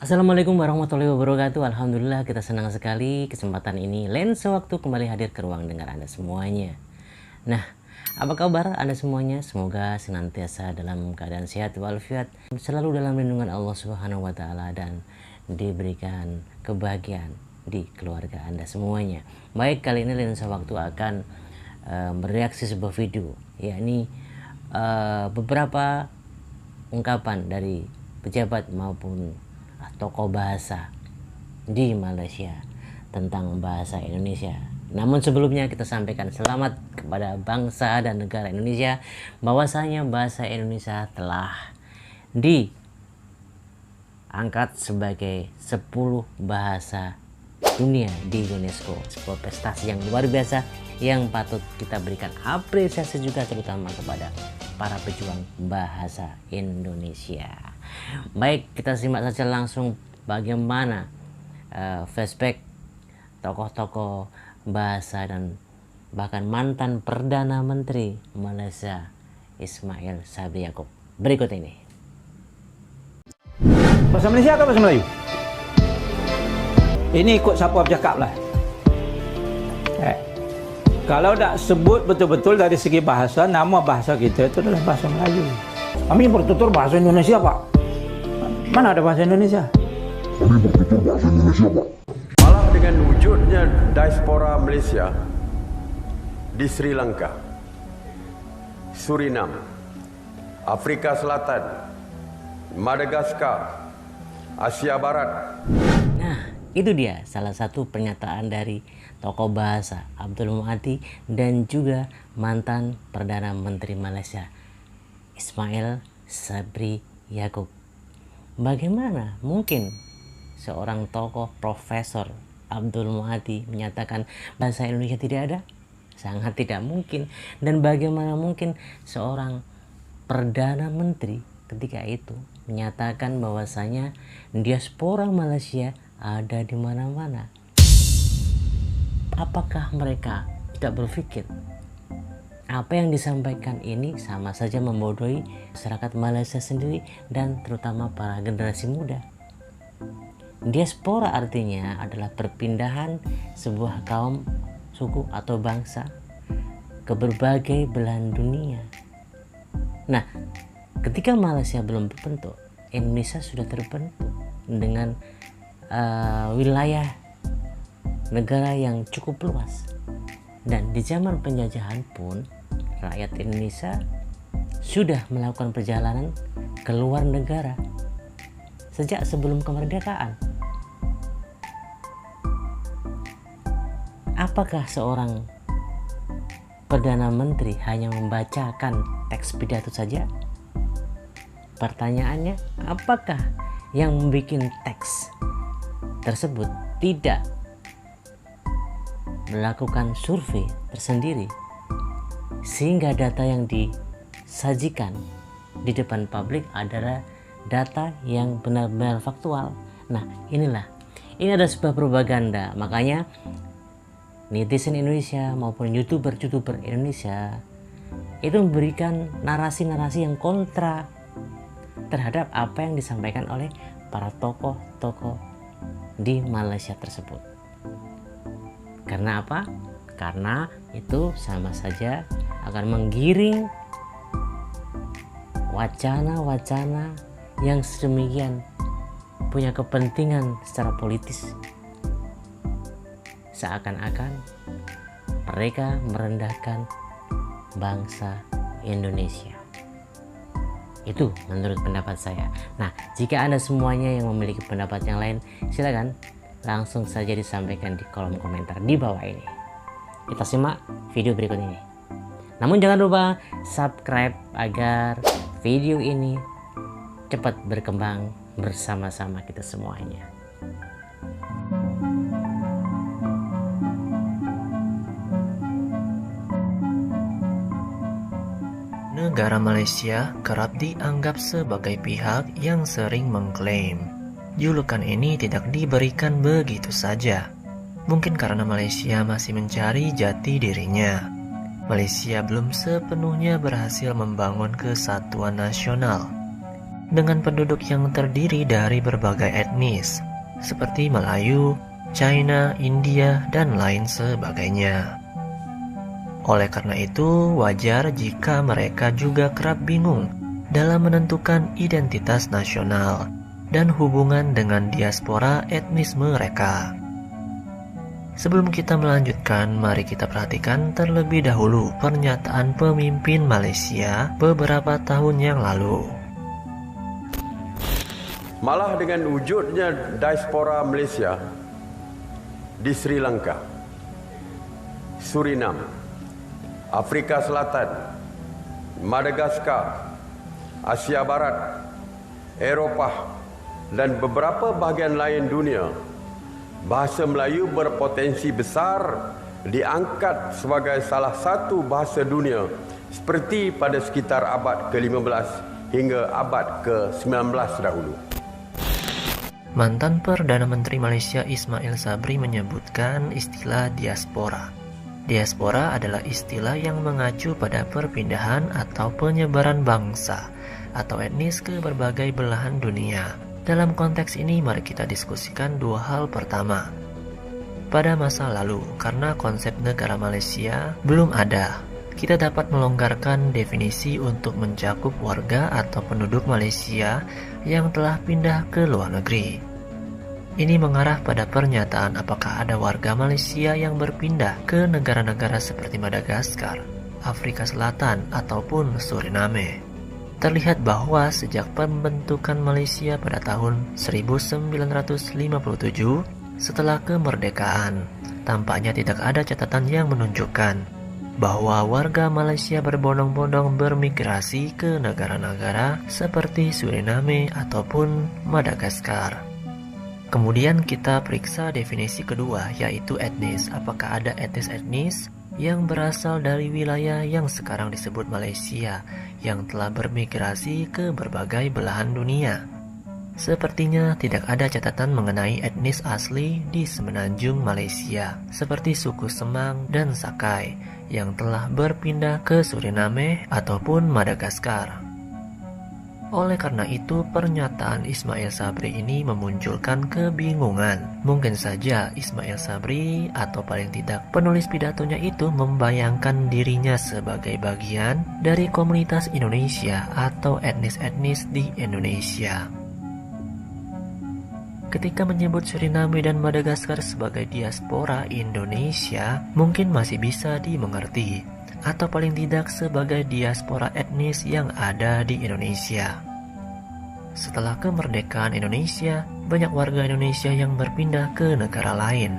Assalamualaikum warahmatullahi wabarakatuh. Alhamdulillah kita senang sekali kesempatan ini Lensa Waktu kembali hadir ke ruang dengar Anda semuanya. Nah, apa kabar Anda semuanya? Semoga senantiasa dalam keadaan sehat walafiat, selalu dalam lindungan Allah Subhanahu wa taala dan diberikan kebahagiaan di keluarga Anda semuanya. Baik, kali ini Lensa Waktu akan bereaksi sebuah video, yakni beberapa ungkapan dari pejabat maupun tokoh bahasa di Malaysia tentang bahasa Indonesia. Namun sebelumnya kita sampaikan selamat kepada bangsa dan negara Indonesia bahwasanya bahasa Indonesia telah diangkat sebagai 10 bahasa dunia di UNESCO. Sebuah prestasi yang luar biasa yang patut kita berikan apresiasi juga, terutama kepada para pejuang bahasa Indonesia. Baik, kita simak saja langsung bagaimana flashback tokoh-tokoh bahasa dan bahkan mantan Perdana Menteri Malaysia Ismail Sabri Yaakob. Berikut ini. Bahasa Malaysia atau bahasa Melayu? Ini ikut siapa bercakap lah. Kalau tak sebut betul-betul dari segi bahasa, nama bahasa kita itu adalah bahasa Melayu. Kami bertutur bahasa Indonesia, Pak. Mana ada bahasa Indonesia? Kami bertutur bahasa Indonesia, Pak. Malah dengan wujudnya diaspora Malaysia di Sri Lanka, Suriname, Afrika Selatan, Madagaskar, Asia Barat. Nah, itu dia salah satu pernyataan dari tokoh bahasa Abdul Muati dan juga mantan Perdana Menteri Malaysia Ismail Sabri Yaakob. Bagaimana mungkin seorang tokoh Profesor Abdul Muati menyatakan bahasa Indonesia tidak ada? Sangat tidak mungkin. Dan bagaimana mungkin seorang Perdana Menteri ketika itu menyatakan bahwasanya diaspora Malaysia ada di mana-mana? Apakah mereka tidak berpikir apa yang disampaikan ini sama saja membodohi masyarakat Malaysia sendiri dan terutama para generasi muda? Diaspora artinya adalah perpindahan sebuah kaum, suku atau bangsa ke berbagai belahan dunia. Nah, ketika Malaysia belum terbentuk, Indonesia sudah terbentuk dengan wilayah negara yang cukup luas. Dan di zaman penjajahan pun rakyat Indonesia sudah melakukan perjalanan ke luar negara sejak sebelum kemerdekaan. Apakah seorang Perdana Menteri hanya membacakan teks pidato saja? Pertanyaannya, apakah yang membuat teks tersebut tidak melakukan survei tersendiri sehingga data yang disajikan di depan publik adalah data yang benar-benar faktual? Nah, ini adalah sebuah propaganda. Makanya netizen Indonesia maupun youtuber Indonesia itu memberikan narasi-narasi yang kontra terhadap apa yang disampaikan oleh para tokoh-tokoh di Malaysia tersebut. Karena apa? Karena itu sama saja akan menggiring wacana-wacana yang sedemikian punya kepentingan secara politis. Seakan-akan mereka merendahkan bangsa Indonesia. Itu menurut pendapat saya. Nah, jika Anda semuanya yang memiliki pendapat yang lain, silakan langsung saja disampaikan di kolom komentar di bawah ini. Kita simak video berikut ini. Namun jangan lupa subscribe agar video ini cepat berkembang bersama-sama kita semuanya. Negara Malaysia kerap dianggap sebagai pihak yang sering mengklaim julukan ini tidak diberikan begitu saja. Mungkin karena Malaysia masih mencari jati dirinya. Malaysia belum sepenuhnya berhasil membangun kesatuan nasional. dengan penduduk yang terdiri dari berbagai etnis, seperti Melayu, China, India, dan lain sebagainya. Oleh karena itu, wajar jika mereka juga kerap bingung dalam menentukan identitas nasional dan hubungan dengan diaspora etnis mereka. Sebelum kita melanjutkan, mari kita perhatikan terlebih dahulu pernyataan pemimpin Malaysia beberapa tahun yang lalu. Malah dengan wujudnya diaspora Malaysia di Sri Lanka, Suriname, Afrika Selatan, Madagaskar, Asia Barat, Eropah, dan beberapa bahagian lain dunia, bahasa Melayu berpotensi besar diangkat sebagai salah satu bahasa dunia seperti pada sekitar abad ke-15 hingga abad ke-19 dahulu. Mantan Perdana Menteri Malaysia Ismail Sabri menyebutkan istilah diaspora. Diaspora adalah istilah yang mengacu pada perpindahan atau penyebaran bangsa atau etnis ke berbagai belahan dunia. Dalam konteks ini, mari kita diskusikan dua hal. Pertama, pada masa lalu, karena konsep negara Malaysia belum ada, kita dapat melonggarkan definisi untuk mencakup warga atau penduduk Malaysia yang telah pindah ke luar negeri. Ini mengarah pada pernyataan apakah ada warga Malaysia yang berpindah ke negara-negara seperti Madagaskar, Afrika Selatan, ataupun Suriname. Terlihat bahwa sejak pembentukan Malaysia pada tahun 1957, setelah kemerdekaan, tampaknya tidak ada catatan yang menunjukkan bahwa warga Malaysia berbondong-bondong bermigrasi ke negara-negara seperti Suriname ataupun Madagaskar. Kemudian kita periksa definisi kedua, yaitu etnis. Apakah ada etnis-etnis yang berasal dari wilayah yang sekarang disebut Malaysia yang telah bermigrasi ke berbagai belahan dunia? Sepertinya tidak ada catatan mengenai etnis asli di semenanjung Malaysia, seperti suku Semang dan Sakai yang telah berpindah ke Suriname ataupun Madagaskar. Oleh karena itu, pernyataan Ismail Sabri ini memunculkan kebingungan. Mungkin saja Ismail Sabri atau paling tidak penulis pidatonya itu membayangkan dirinya sebagai bagian dari komunitas Indonesia atau etnis-etnis di Indonesia. Ketika menyebut Suriname dan Madagaskar sebagai diaspora Indonesia, mungkin masih bisa dimengerti, atau paling tidak sebagai diaspora etnis yang ada di Indonesia. Setelah kemerdekaan Indonesia, banyak warga Indonesia yang berpindah ke negara lain.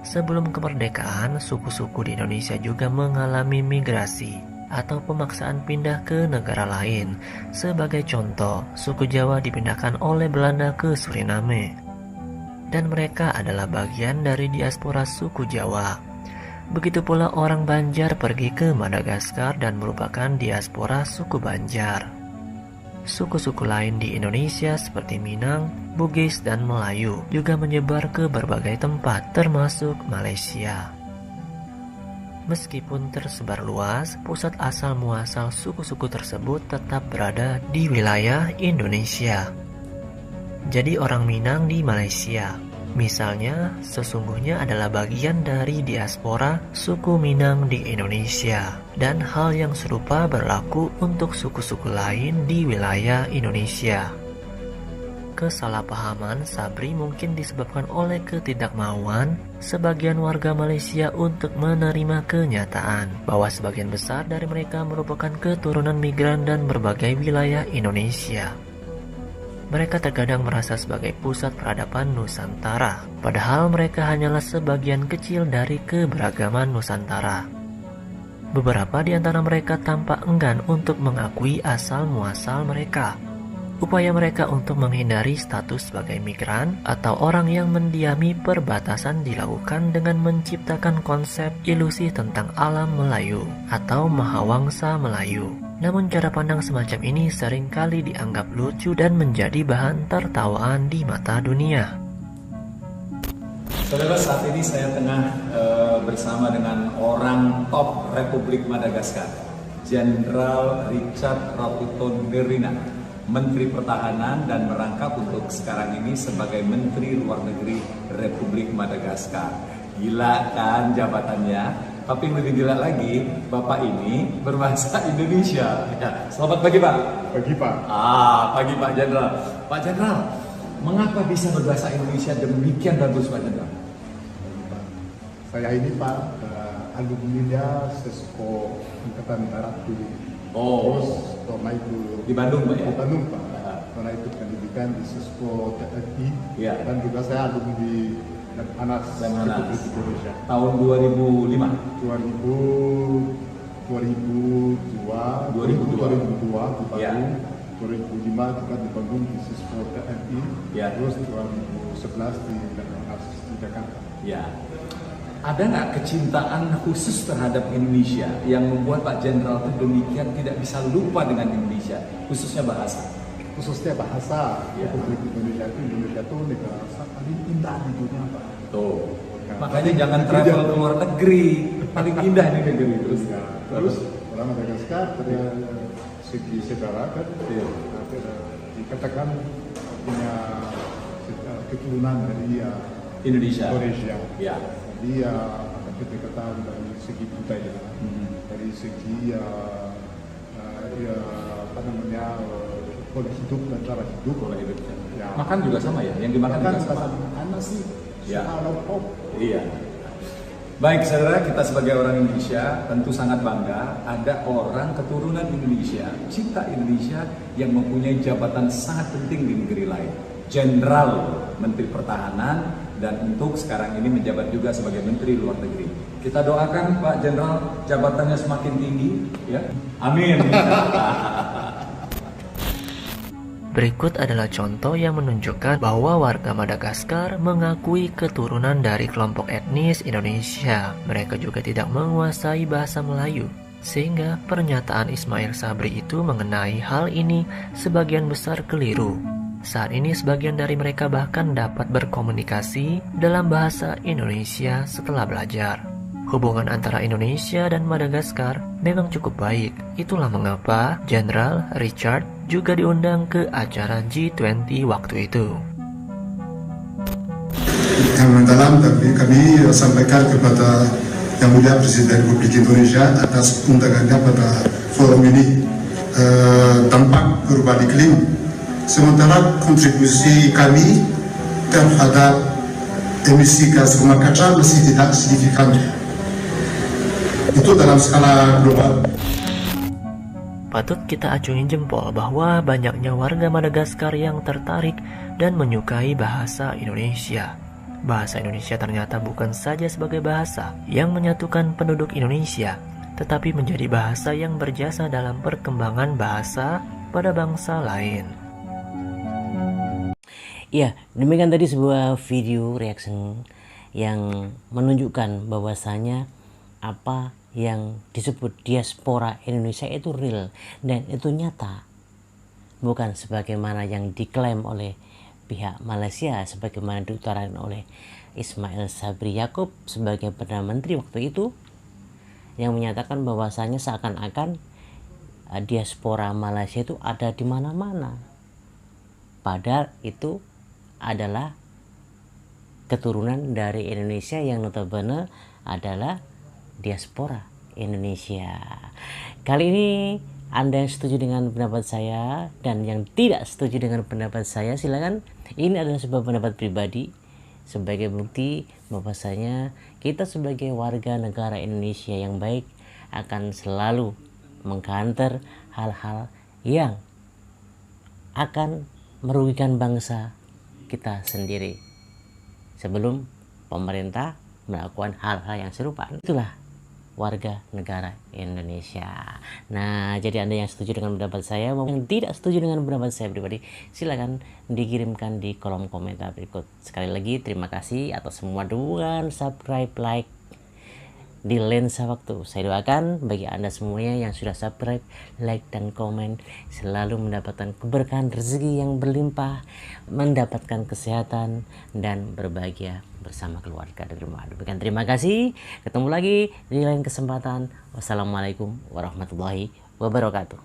Sebelum kemerdekaan, suku-suku di Indonesia juga mengalami migrasi atau pemaksaan pindah ke negara lain. Sebagai contoh, suku Jawa dipindahkan oleh Belanda ke Suriname, dan mereka adalah bagian dari diaspora suku Jawa. Begitu pula orang Banjar pergi ke Madagaskar dan merupakan diaspora suku Banjar. Suku-suku lain di Indonesia seperti Minang, Bugis, dan Melayu juga menyebar ke berbagai tempat termasuk Malaysia. Meskipun tersebar luas, pusat asal muasal suku-suku tersebut tetap berada di wilayah Indonesia. Jadi orang Minang di Malaysia, misalnya, sesungguhnya adalah bagian dari diaspora suku Minang di Indonesia, dan hal yang serupa berlaku untuk suku-suku lain di wilayah Indonesia. Kesalahpahaman Sabri mungkin disebabkan oleh ketidakmauan sebagian warga Malaysia untuk menerima kenyataan bahwa sebagian besar dari mereka merupakan keturunan migran dan berbagai wilayah Indonesia. Mereka terkadang merasa sebagai pusat peradaban Nusantara, padahal mereka hanyalah sebagian kecil dari keberagaman Nusantara. Beberapa di antara mereka tampak enggan untuk mengakui asal-muasal mereka. Upaya mereka untuk menghindari status sebagai migran atau orang yang mendiami perbatasan dilakukan dengan menciptakan konsep ilusi tentang alam Melayu atau Mahawangsa Melayu. Namun cara pandang semacam ini seringkali dianggap lucu dan menjadi bahan tertawaan di mata dunia. Saudara, saat ini saya tengah bersama dengan orang top Republik Madagaskar, Jenderal Richard Raputonderina, Menteri Pertahanan dan merangkap untuk sekarang ini sebagai Menteri Luar Negeri Republik Madagaskar. Gila kan jabatannya? Tapi yang lebih gila lagi, Bapak ini berbahasa Indonesia. Ya, selamat pagi Pak. Pagi Pak. Pagi Pak Jenderal. Pak Jenderal, mengapa bisa berbahasa Indonesia demikian bagus Pak Jenderal? Saya ini Pak, alumninya Sesko Angkatan Darat di Terus setelah itu Di Bandung Pak ya? Di Bandung Pak. Setelah itu pendidikan di Sesko TNI Ya. dan juga saya alumni Lemhanas Republik Indonesia. Tahun 2005. 2002 di Bandung, Ya. 2005 juga di Bandung di Sesko TNI, Ya. terus 2011 di Lemhanas di Jakarta. Ya. Ada nggak kecintaan khusus terhadap Indonesia yang membuat Pak Jenderal itu demikian tidak bisa lupa dengan Indonesia, khususnya bahasa? Khususnya bahasa. Ya. Republik Indonesia itu negara paling indah di dunia Pak. Tuh. Makanya jangan travel ke luar negeri, paling indah di negeri terus. Ya. Terus orang Madagaskar dari segi sejarah kan dikatakan punya keturunan dari Indonesia. Indonesia. Ya. Jadi ada kedekatan dari segi budaya, dari segi apa namanya pola hidup dan cara hidup. Pola hidup. Ya. Makan juga sama ya, yang dimakan Makan juga sama. sama sih. Ya. Kalau pop. Iya. Baik saudara, kita sebagai orang Indonesia tentu sangat bangga ada orang keturunan Indonesia, cinta Indonesia yang mempunyai jabatan sangat penting di negeri lain. Jenderal Menteri Pertahanan dan untuk sekarang ini menjabat juga sebagai Menteri Luar Negeri. Kita doakan Pak Jenderal jabatannya semakin tinggi ya. Amin. Berikut adalah contoh yang menunjukkan bahwa warga Madagaskar mengakui keturunan dari kelompok etnis Indonesia. Mereka juga tidak menguasai bahasa Melayu. Sehingga pernyataan Ismail Sabri itu mengenai hal ini sebagian besar keliru. Saat ini sebagian dari mereka bahkan dapat berkomunikasi dalam bahasa Indonesia setelah belajar. Hubungan antara Indonesia dan Madagaskar memang cukup baik. Itulah mengapa Jenderal Richard juga diundang ke acara G20 waktu itu. Yang mendalam kami sampaikan kepada Yang Mulia Presiden Republik Indonesia atas undangannya pada forum ini. Dampak perubahan iklim, sementara kontribusi kami terhadap emisi gas rumah kaca masih tidak signifikan. Itu dalam skala global. Patut kita acungin jempol bahwa banyaknya warga Madagaskar yang tertarik dan menyukai bahasa Indonesia. Bahasa Indonesia ternyata bukan saja sebagai bahasa yang menyatukan penduduk Indonesia, tetapi menjadi bahasa yang berjasa dalam perkembangan bahasa pada bangsa lain. Ya, demikian tadi sebuah video reaction yang menunjukkan bahwasanya apa yang disebut diaspora Indonesia itu real dan itu nyata, bukan sebagaimana yang diklaim oleh pihak Malaysia, sebagaimana diutarakan oleh Ismail Sabri Yaakob sebagai Perdana Menteri waktu itu, yang menyatakan bahwasanya seakan-akan diaspora Malaysia itu ada di mana-mana, padahal itu adalah keturunan dari Indonesia yang notabene adalah diaspora Indonesia. Kali ini Anda yang setuju dengan pendapat saya dan yang tidak setuju dengan pendapat saya, silakan. Ini adalah sebuah pendapat pribadi sebagai bukti bahwasanya kita sebagai warga negara Indonesia yang baik akan selalu mengcounter hal-hal yang akan merugikan bangsa kita sendiri sebelum pemerintah melakukan hal-hal yang serupa. Itulah warga negara Indonesia. Nah, jadi Anda yang setuju dengan pendapat saya maupun yang tidak setuju dengan pendapat saya pribadi, silakan dikirimkan di kolom komentar berikut. Sekali lagi terima kasih atas semua dukungan, subscribe, like di Lensa Waktu. Saya doakan bagi Anda semuanya yang sudah subscribe, like, dan komen selalu mendapatkan keberkahan rezeki yang berlimpah, mendapatkan kesehatan, dan berbahagia bersama keluarga di rumah. Demikian, terima kasih. Ketemu lagi di lain kesempatan. Wassalamualaikum warahmatullahi wabarakatuh.